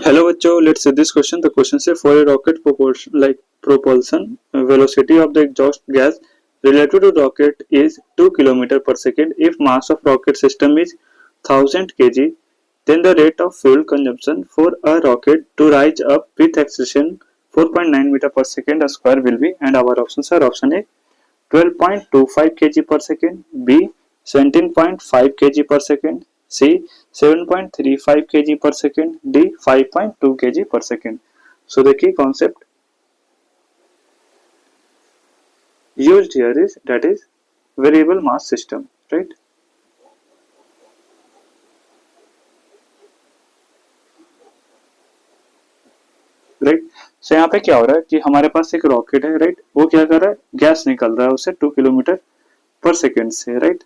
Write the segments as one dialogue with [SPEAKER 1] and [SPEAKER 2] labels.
[SPEAKER 1] Hello बच्चों, let's see this question. The question says for a rocket propulsion velocity of the exhaust gas related to rocket is 2 km per second. If mass of rocket system is 1000 kg, then the rate of fuel consumption for a rocket to rise up with acceleration 4.9 meter per second square will be, and our options are: option A 12.25 kg per second, B 17.5 kg per second, C 7.35 kg per second, D 5.2 kg per second. So the key concept used here is that is variable mass system, right? Right so यहाँ पे क्या हो रहा है कि हमारे पास एक rocket है, राइट? वो क्या कर रहा है, गैस निकल रहा है उससे 2 किलोमीटर पर सेकेंड से, राइट?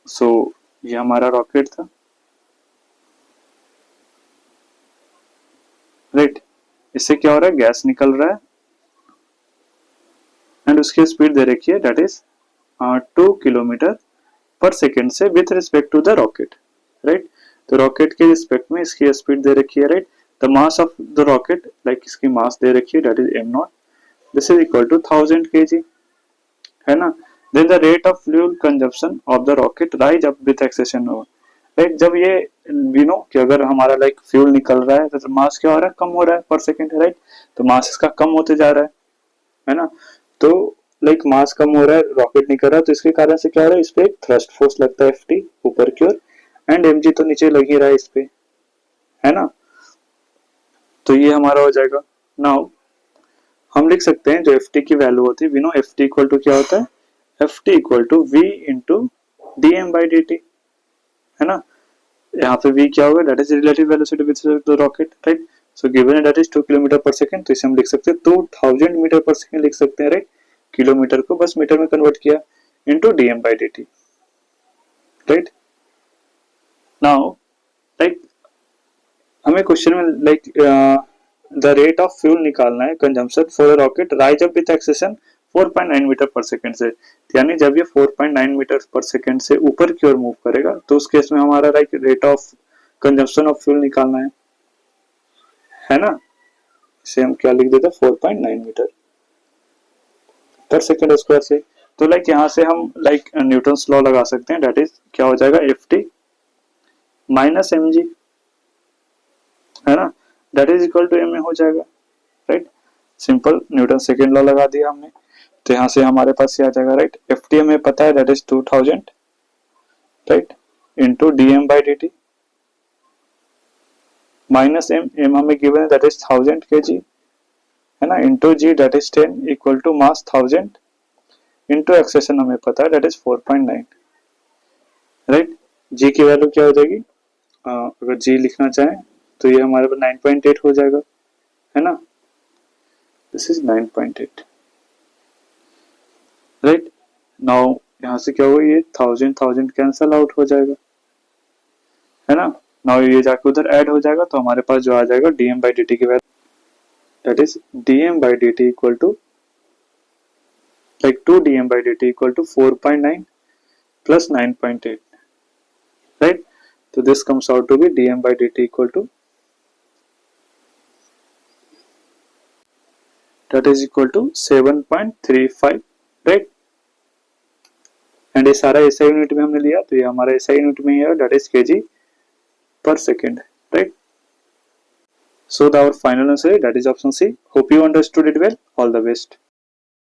[SPEAKER 1] सो ये हमारा रॉकेट था, राइट? इससे क्या हो रहा है, गैस निकल रहा है एंड उसकी स्पीड दे रखी है that is 2 kilometre per second से with respect to the rocket, right? तो रॉकेट के रिस्पेक्ट में इसकी स्पीड दे रखी है, right? The mass of the rocket, like इसकी मास दे रखी है that is m nought, this is equal to 1000 kg, है ना? Then the rate of fuel consumption of the rocket rise up with acceleration, right? जब ये you know कि अगर हमारा लाइक फ्यूल निकल रहा है तो मास क्या हो रहा है, कम हो रहा है पर सेकेंड, राइट? तो मास इसका कम होते जा रहा है ना? तो लाइक मास कम हो रहा है, रॉकेट निकल रहा है, तो इसके कारण से क्या हो रहा है, इस पे एक थ्रस्ट फोर्स लगता है Ft ऊपर की ओर, एंड mg तो नीचे लग ही रहा है इस पे, है ना? तो ये हमारा हो जाएगा। नाउ हम लिख सकते हैं जो Ft की वैल्यू होती है, we know Ft equal to क्या होता है, Ft equal to v into dm/dt, है ना? यहाँ पे v क्या होगा, that is relative velocity with respect to the rocket, right? So given that is 2 kilometre per second, तो इसे हम लिख सकते हैं 2000 मीटर पर सेकंड लिख सकते हैं, राइट? किलोमीटर को बस मीटर में कन्वर्ट किया इंटू dm/dt, राइट? नाउ लाइक हमें क्वेश्चन में like the rate of fuel निकालना है consumption for a rocket rise up with acceleration 4.9 metre per second से, यानी जब ये 4.9 मीटर पर सेकंड से ऊपर की ओर मूव करेगा तो उस केस में हमारा like rate of consumption of fuel निकालना है ना? इसे हम क्या लिख देते हैं, 4.9 मीटर पर सेकंड स्क्वायर से। तो लाइक यहाँ से हम लाइक न्यूटन्स लॉ लगा सकते हैं, दैट इज क्या हो जाएगा, Ft माइनस mg, है ना? That is equal to m हो जाएगा, right? Simple Newton second law लगा दिया हमने, तो यहाँ से हमारे पास ये आ जाएगा, राइट? Ft हमें पता है that is 2000, right, into dm/dt minus m हमें गिवन है दैट इज 1000 kg, है ना, into g that is 10 equal to mass 1000 into acceleration हमें पता है दैट इज 4.9, राइट? g की वैल्यू क्या हो जाएगी, अगर g लिखना चाहें तो ये हमारे पास 9.8 हो जाएगा, है ना? This is 9.8, right? नाउ यहाँ से क्या होगा, ये 1000 कैंसल आउट हो जाएगा, है ना? नाउ ये जाके उधर ऐड हो जाएगा, तो हमारे पास जो आ जाएगा dm/dt की value that is dm/dt equal to like 2 dm/dt equal to 4.9 plus 9.8, right? So this comes out to be dm/dt equal to that is equal to 7.35, right? And ये सारा SI यूनिट में हमने लिया, तो ये हमारा SI यूनिट में ही है, that is kg per second, right? So our final answer that is option C. Hope you understood it well. All the best.